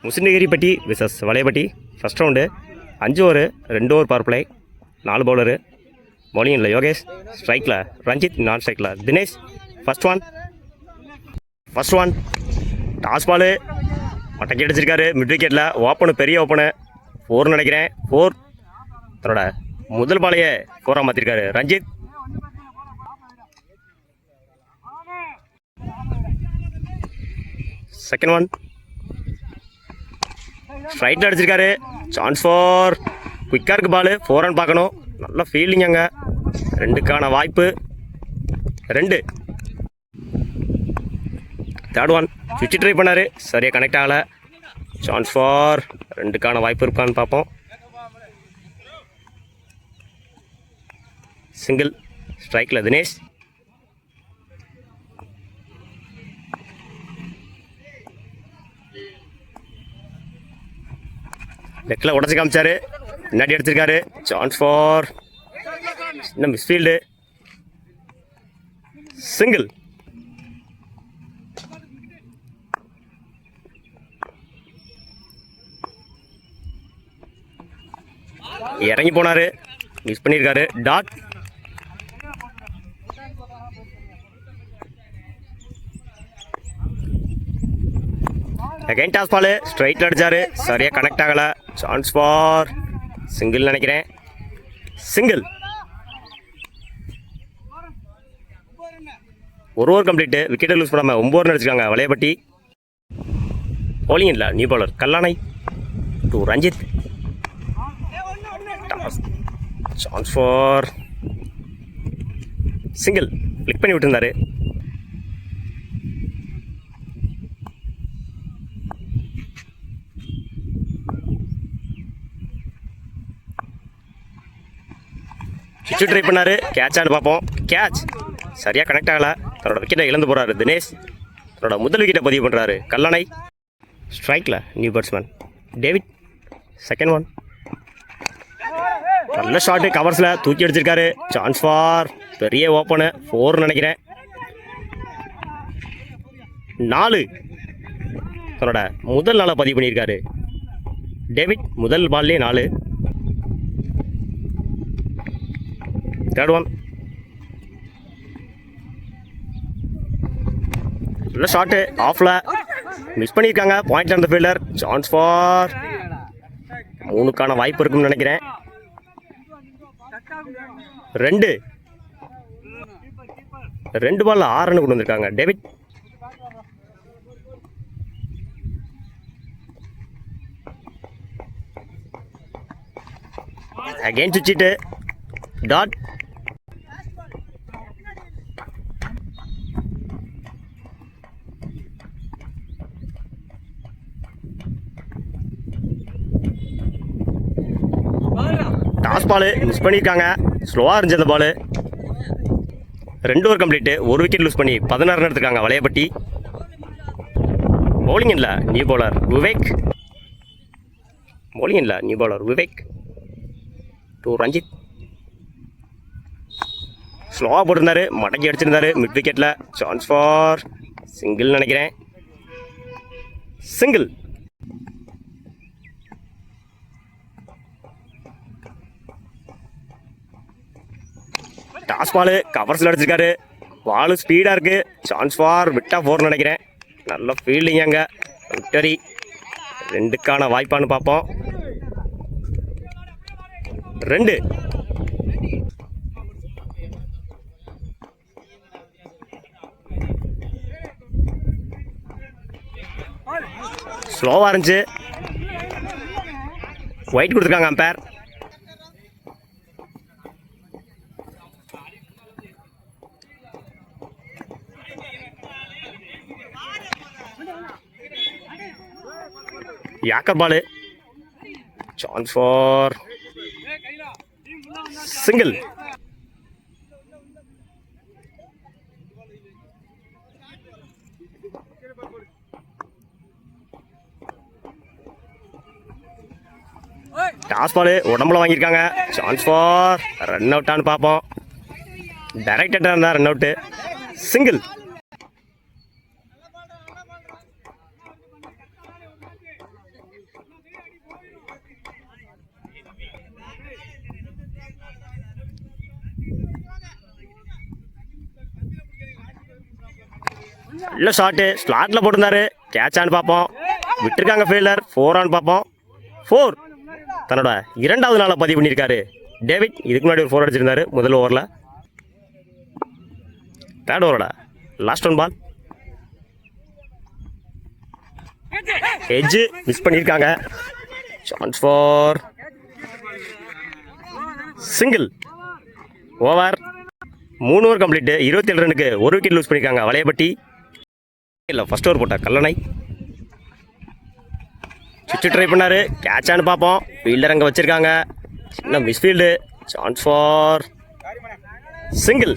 முசினகிரிப்பட்டி versus Valaiyapatti first round 5 over 2 over power play 4 bowler பவுலிங்கில் யோகேஷ், ஸ்ட்ரைக்கில் Ranjith, non ஸ்ட்ரைக்கில் Dinesh. First one toss ball மட்டைக்கு அடிச்சிருக்காரு மிட் விக்கெட்டில். ஓப்பனு பெரிய ஓப்பனு 4 நினைக்கிறேன். 4 தன்னோட முதல் பாலையே 4 மாற்றிருக்காரு ரஞ்சித். செகண்ட் ஒன் ஸ்ட்ரைட்டில் அடிச்சிருக்காரு. சான்ஸ் ஃபார் குயிக்காக இருக்கு பால். 4 ரன் பார்க்கணும். நல்ல ஃபீல்டிங் அங்கே. 2க்கான வாய்ப்பு 2. தேர்ட் ஒன் சுவிட்ச் ட்ரை பண்ணார், சரியாக கனெக்ட் ஆகலை. சான்ஸ் ஃபார் 2க்கான வாய்ப்பு இருக்கான்னு பார்ப்போம். சிங்கிள் ஸ்ட்ரைக்கில் தினேஷ். லெக்கில் உடச்சி காமிச்சாரு, முன்னாடி எடுத்திருக்காரு. சான்ஸ் ஃபார் இன்னும் மிஸ்ஃபீல்டு. சிங்கிள். இறங்கி போனாரு, மிஸ் பண்ணியிருக்காரு. டாட். அகைன் டாஸ் பால் ஸ்ட்ரைட்டில் அடித்தார், சரியாக கனெக்ட் ஆகலை. சான்ஸ் ஃபார் சிங்கிள் நினைக்கிறேன். சிங்கிள். 1 over complete. விக்கெட்டை லூஸ் பண்ணாமல் 9 ஓவர் அடிச்சிருக்காங்க வளையப்பட்டி. பவுலிங் இல்லை, new bowler Kallanai to Ranjith. Chance for single. Click பண்ணி விட்டுருந்தாரு. சுவிட்ச் ட்ரை பண்ணார், கேட்சான்னு பார்ப்போம். கேட்ச் சரியாக கனெக்ட் ஆகலை. தன்னோட விக்கெட்டை இழந்து போகிறாரு தினேஷ். தன்னோட முதல் விக்கெட்டை பதிவு பண்ணுறாரு கல்லானை. ஸ்ட்ரைக்கில் new batsman David. Second one நல்ல ஷாட்டு, கவர்ஸில் தூக்கி அடிச்சிருக்காரு. சான்ஸ் ஃபார் பெரிய ஓப்பனு 4 நினைக்கிறேன். 4 தன்னோட முதல் நாளை பதிவு பண்ணியிருக்காரு டேவிட். முதல் பால்லே 4. தேர்ட் ஒன் நல்ல ஷாட்டு, ஆஃபில் மிஸ் பண்ணியிருக்காங்க. பாயிண்ட் அந்த ஃபீல்டர். சான்ஸ் ஃபார் 3க்கான வாய்ப்பு இருக்குன்னு நினைக்கிறேன். 2 பால்ல 6 ரன் கொண்டு வந்திருக்காங்க டேவிட். அகைன் சுவிட்சிட்டு. டாட். டாஸ் பால் மிஸ் பண்ணியிருக்காங்க, ஸ்லோவாக இருந்துச்சு அந்த பால். 2 ஓவர் கம்ப்ளீட்டு. 1 விக்கெட் லூஸ் பண்ணி 16 ரன் எடுத்துருக்காங்க வளையப்பட்டி. பவுலிங் இல்லை, நியூ பவுலர் விவேக். பவுலிங் இல்லை, new bowler Vivek to Ranjith. ஸ்லோவாக போட்டிருந்தாரு, மடக்கி அடிச்சிருந்தாரு மிட் விக்கெட்டில். சான்ஸ் ஃபார் சிங்கிள் நினைக்கிறேன். சிங்கிள். டாஸ் பால் கவர்ஸில் அடிச்சிருக்காரு. பால் ஸ்பீடாக இருக்குது. சான்ஸ் ஃபார் விட்டா 4 நினைக்கிறேன். நல்ல ஃபீல்டிங் அங்கே. விக்டரி. 2க்கான வாய்ப்பான்னு பார்ப்போம். 2. ஸ்லோவாக இருந்துச்சு. ஒயிட் கொடுத்துருக்காங்க umpire. Yorker ball. Chance for single. Toss ball உடம்புல வாங்கியிருக்காங்க. சான்ஸ் ஃபார் ரன் அவுட்டான்னு பார்ப்போம். டைரக்டாக இருந்தால் ரன் அவுட்டு. சிங்கிள். நல்ல ஷாட்டு ஸ்லாட்டில் போட்டிருந்தாரு. கேட்சான்னு பார்ப்போம். விட்டுருக்காங்க ஃபீல்டர். 4 ஆன் பார்ப்போம். 4 தன்னோட 2வது நாளை பதிவு பண்ணியிருக்காரு டேவிட். இதுக்கு முன்னாடி ஒரு 4 அடிச்சிருந்தாரு முதல் ஓவரில். 3rd ஓவரோட last one ball. Edge miss பண்ணியிருக்காங்க. Chance for single. Over. 3 over complete. 27 ரனுக்கு 1 விக்கெட் லூஸ் பண்ணியிருக்காங்க வளையப்பட்டி. இல்லை ஃபர்ஸ்ட் ஓவர் போட்ட கல்லணை. சுவிட்சு ட்ரை பண்ணாரு. கேட்சான்னு பார்ப்போம். ஃபீல்டர் அங்கே வச்சிருக்காங்க. சின்ன மிஸ்ஃபீல்டு. Chance for single.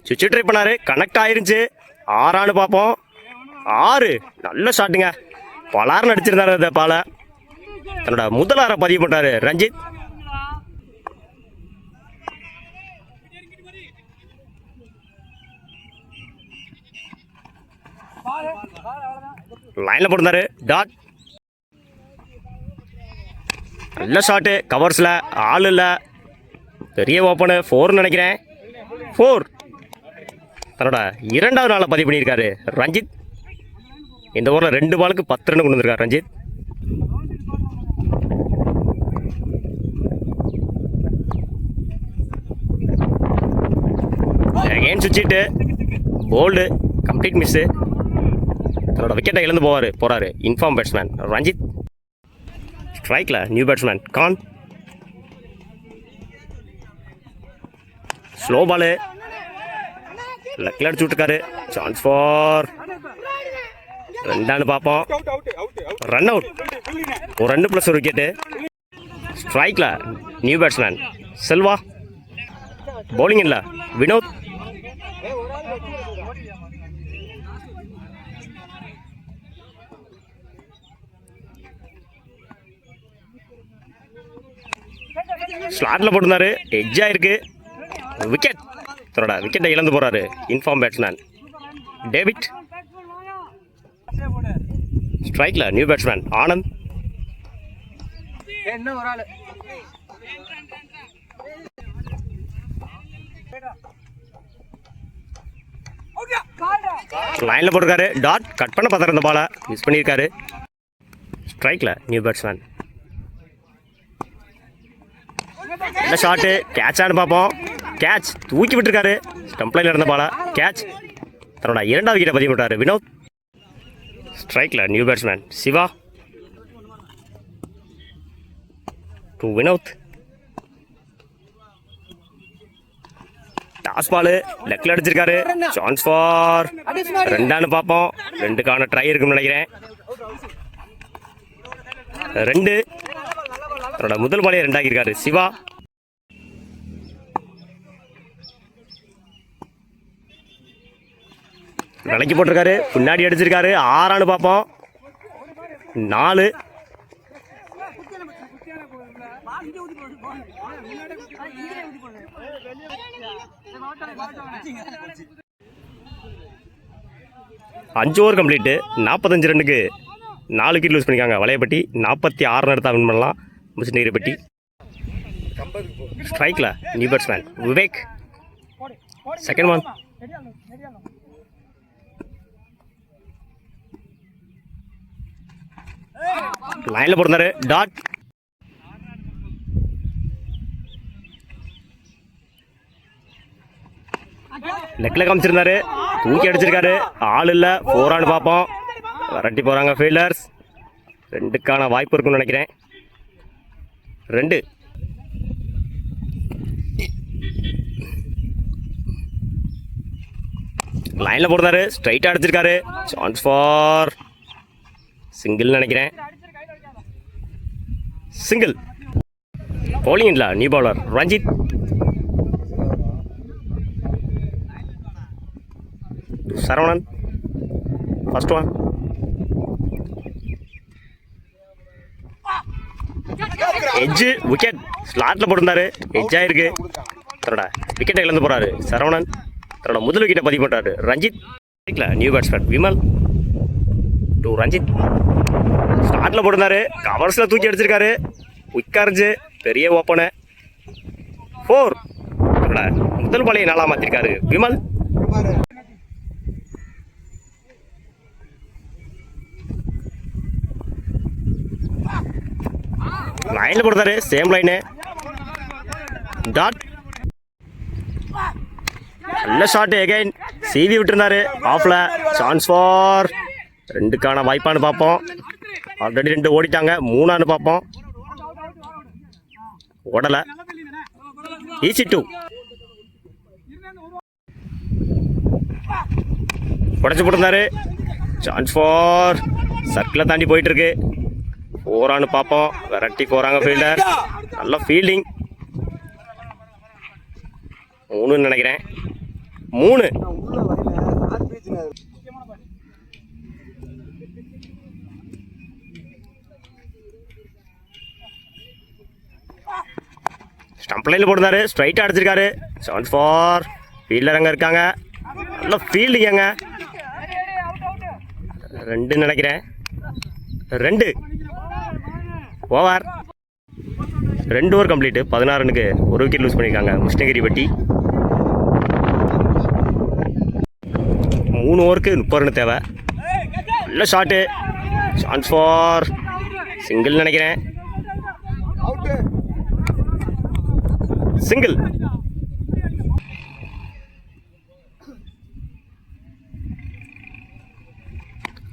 சுவிட்சு ட்ரை பண்ணாரு. கனெக்ட் ஆயிருந்துச்சு. 6 ஆன்னு பார்ப்போம். 6 நல்ல ஷாட்டுங்க. பலார்னு அடிச்சிருந்தாரு அந்த பாலை. தன்னோட முதல் 6 பதிவு பண்ணுறாரு ரஞ்சித். லைனில் போட்டிருந்தாரு. டாட். நல்ல ஷாட்டு. கவர்ஸில் ஆள் இல்லை. பெரிய ஓப்பனு. 4 நினைக்கிறேன். 4 தன்னோட 2வது நாளை பதிவு பண்ணியிருக்காரு ரஞ்சித். இந்த ஓவரில் 2 பாலுக்கு 10 ரன் கொண்டு வந்திருக்காரு ரஞ்சித். அகைன் சுவிட்சிட்டு போல்டு. Complete miss. தன்னோட விக்கெட்டை இழந்து போறாரு இன்ஃபார்ம் பேட்ஸ்மேன் ரஞ்சித். ஸ்ட்ரைக்கில் new batsman Khan. Slow ball. லெக்கில் அடிச்சு விட்டுருக்காரு. சான்ஸ் ஃபார் 2 ஆன்னு பார்ப்போம். Run out. ஒரு 2 + 1 விக்கெட்டு. ஸ்ட்ரைக்கில் நியூ பேட்ஸ்மேன் செல்வா. பவுலிங் இல்லை வினோத். ஸ்லாட்டில் போட்டிருந்தாரு. எட்ஜாக இருக்கு. விக்கெட். தன்னோட விக்கெட்டை இழந்து போறாரு இன்ஃபார்ம் பேட்ஸ்மேன் டேவிட். ஸ்ட்ரைக்கில் நியூ பேட்ஸ்மேன் ஆனந்த். லைனில் போட்டிருக்காரு. டாட். கட் பண்ண பார்த்தாரு. அந்த பாலை மிஸ் பண்ணியிருக்காரு. ஸ்ட்ரைக்கில் நியூ பேட்ஸ்மேன். இந்த ஷாட்டு. கேட்சான்னு பார்ப்போம். கேட்ச். தூக்கி விட்டுருக்காரு. ஸ்டம்ப் லைனில் இருந்த பாலை கேட்ச். தன்னோட 2வது விக்கெட்டை பதிவு விட்டாரு வினோத். ஸ்ட்ரைக்கில் new batsman Siva. To Vinoth. Toss ball. லெக்கில் அடிச்சிருக்காரு. சான்ஸ் ஃபார் 2 ஆன்னு பார்ப்போம். 2க்கான ட்ரை இருக்குன்னு நினைக்கிறேன். 2. தன்னோட முதல் பாலையை 2 ஆக்கியிருக்காரு சிவா. விலைக்கு போட்டிருக்காரு. பின்னாடி அடிச்சிருக்காரு. 6 ஆன்னு பார்ப்போம். 4. அஞ்சு ஓவர் கம்ப்ளீட்டு. 45 ரன்னுக்கு 4 விக்கெட் லூஸ் பண்ணிக்காங்க வளையப்பட்டி. 46 ரன் எடுத்தால் வின் பண்ணலாம் முசிநீரப்பட்டி. ஸ்ட்ரைக்கில் new batsman Vivek. Second one. லைனில் போட்டிருந்தாரு. டாட். லெக்கில் காமிச்சிருந்தாரு. தூக்கி அடிச்சிருக்காரு. ஆள் இல்லை. 4 ஆன்னு பார்ப்போம். விரட்டி போகிறாங்க ஃபீல்டர்ஸ். 2க்கான வாய்ப்பு இருக்குன்னு நினைக்கிறேன். 2. லைனில் போடுறாரு. ஸ்ட்ரைட்டாக அடிச்சிருக்காரு. சான்ஸ் ஃபார் சிங்கிள் நினைக்கிறேன். சிங்கிள். பவுலிங் இல்லை new bowler Ranjith. Saravanan. First one. Edge. Wicket. ஸ்லாட்டில் போட்டிருந்தாரு. எட்ஜாக இருக்கு. தன்னோட விக்கெட்டை இழந்து போகிறாரு சரவணன். தன்னோட முதல் விக்கெட்டை பதிவு பண்ணுறாரு Ranjith. New batsman Vimal. To Ranjith. ஸ்டார்ட்டில் போட்டிருந்தாரு. கவர்ஸில் தூக்கி அடிச்சிருக்காரு. குயிக்காக இருந்துச்சு. பெரிய ஓப்பனு. 4. முதல் பாலையை நாளாக மாற்றிருக்காரு விமல். லைனில் கொடுத்தாரு, சேம் லைனு. டாட். நல்ல ஷாட் எகைன். சிவி விட்டுருந்தாரு ஆஃப்ல. சான்ஸ் ஃபார் 2க்கான வாய்ப்பானு பார்ப்போம். ஆல்ரெடி 2 ஓடிட்டாங்க, 3ஆனு பார்ப்போம். ஓடலை. ஈஸி 2. உடச்சி போட்டிருந்தாரு. சான்ஸ் ஃபார் சர்க்கிளை தாண்டி போயிட்டு இருக்கு. 4ஆனு பார்ப்போம். விரட்டி போகிறாங்க ஃபீல்டர். நல்ல ஃபீல்டிங். 3ன்னு நினைக்கிறேன். 3. ஸ்டம்ப் லைனில் போட்டிருந்தாரு, ஸ்ட்ரைட்டாக அடிச்சிருக்காரு. சான்ஸ் ஃபார் ஃபீல்டர் அங்கே இருக்காங்க. நல்ல ஃபீல்டிங் அங்கே. 2ன்னு நினைக்கிறேன். 2 ஓவர். 2 over complete. 16 ரன்னுக்கு 1 விக்கெட் லூஸ் பண்ணியிருக்காங்க கிருஷ்ணகிரிப்பட்டி. 3 ஓவருக்கு 30 ரன் தேவை. நல்ல ஷாட்டு. சான்ஸ் ஃபார் சிங்கிள் நினைக்கிறேன். சிங்கிள்.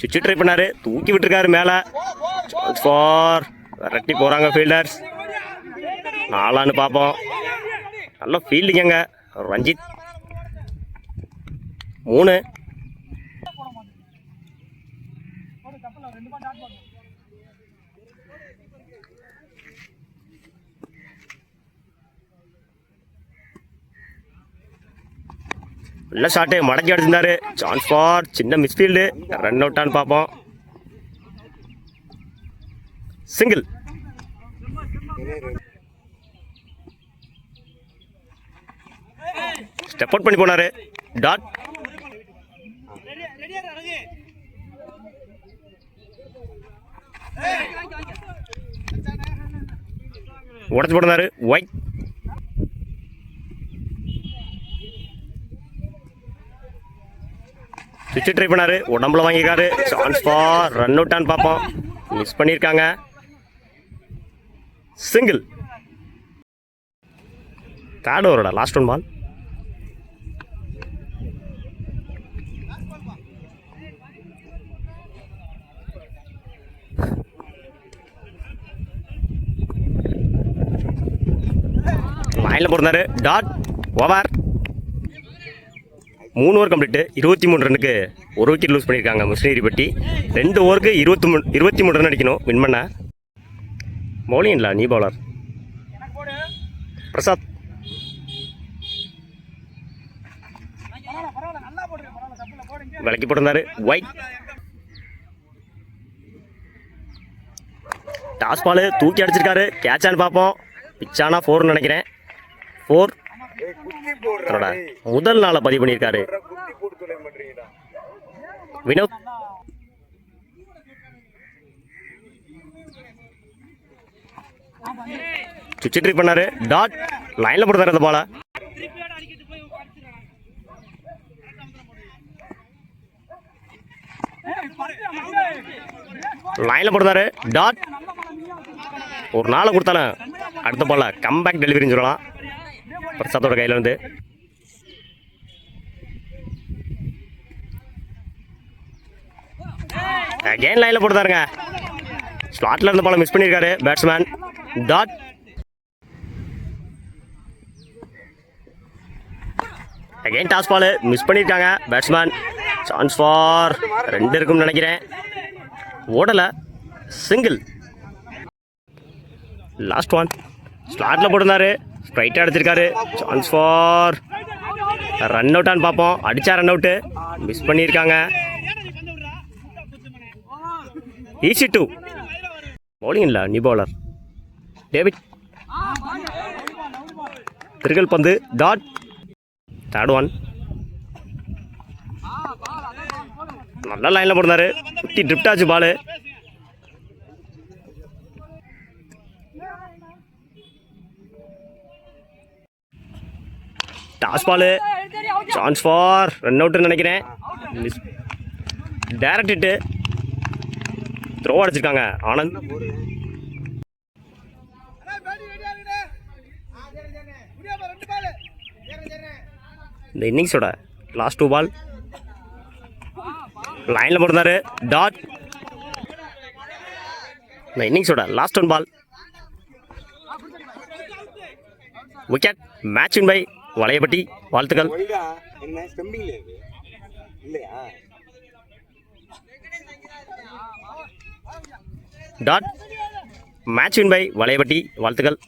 சுவிட்ச் ட்ரை பண்ணாரு, தூக்கி விட்டுருக்காரு மேலே. சான்ஸ் ஃபார் விரட்டி போகிறாங்க ஃபீல்டர்ஸ். 4ஆனு பார்ப்போம். நல்ல ஃபீல்டிங்க ரஞ்சித். 3. நல்ல ஷாட்டு, மடக்கி அடிச்சிருந்தாரு. சான்ஸ் ஃபார் சின்ன மிஸ்ஃபீல்டு. ரன் அவுட்டான்னு பார்ப்போம். சிங்கிள். ஸ்டெப் அவுட் பண்ணி போனாரு. டாட். உடச்சு போனாரு. ஒயிட். சுவிட்ச் ட்ரை பண்ணாரு, உடம்புல வாங்கியிருக்காரு. சான்ஸ் ஃபார் ரன் அவுட்டான்னு பார்ப்போம். மிஸ் பண்ணியிருக்காங்க. சிங்கிள். 3rd ஓவரோட லாஸ்ட் 1 பால். லைனில் போட்டிருந்தாரு. டாட். ஓவர். 3 over complete. 23 ரன்னுக்கு 1 விக்கெட் லூஸ் பண்ணியிருக்காங்க கிருஷ்ணகிரிப்பட்டி. 2 ஓவருக்கு 23 ரன் அடிக்கணும் வின் பண்ண. பவுலிங் இல்லை, நீ பவுலர் பிரசாத். விலக்கி போட்டிருந்தாரு. ஒயிட். டாஸ் பால் தூக்கி அடிச்சிருக்காரு. கேட்சான்னு பார்ப்போம். பிச்சானா 4ன்னு நினைக்கிறேன். 4. முதல் நாளை பதிவு பண்ணியிருக்காரு வினோத். சுவிட்ச் ட்ரை பண்ணாரு. டாட். லைன்ல போடுறாரு அந்த பால. லைன்ல போடுறாரு. டாட். ஒரு நாளை கொடுத்தாலும் அடுத்த பால கம்பேக் டெலிவரின்னு சொல்லலாம் பிரசாத்தோட கையில இருந்து. அகைன் லைன்ல போடுறாருங்க. ஸ்லாட்ல இருந்த பால மிஸ் பண்ணியிருக்காரு batsman. Dot. Again toss ball miss பண்ணியிருக்காங்க பேட்ஸ்மேன். சான்ஸ் ஃபார் 2 இருக்கும்னு நினைக்கிறேன். ஓடலை. சிங்கிள். லாஸ்ட் 1. ஸ்லாட்டில் போட்டிருந்தாரு, ஸ்ட்ரைட்டாக அடிச்சிருக்காரு. சான்ஸ் ஃபார் ரன் அவுட்டான்னு பார்ப்போம். அடித்தா ரன் அவுட்டு. மிஸ் பண்ணியிருக்காங்க. ஈஸி 2. பவுலிங் இல்லை, நீ பவுலர் டேவிட். திருகல் பந்து. டாட். 3rd 1. நல்ல லைனில் போட்டிருந்தாரு. குட்டி ட்ரிப்ட் ஆச்சு ball. Toss ball chance for run அவுட்னு நினைக்கிறேன். Direct hit. த்ரோ அடிச்சிருக்காங்க ஆனந்த். இந்த இன்னிங்ஸோட லாஸ்ட் 2 பால் லைனில் போட்டிருந்தாரு. டாட். இந்த இன்னிங்ஸோட last 1 ball wicket. Match win by Valaiyapatti. வாழ்த்துக்கள். Dot. Match win by Valaiyapatti. வாழ்த்துக்கள்.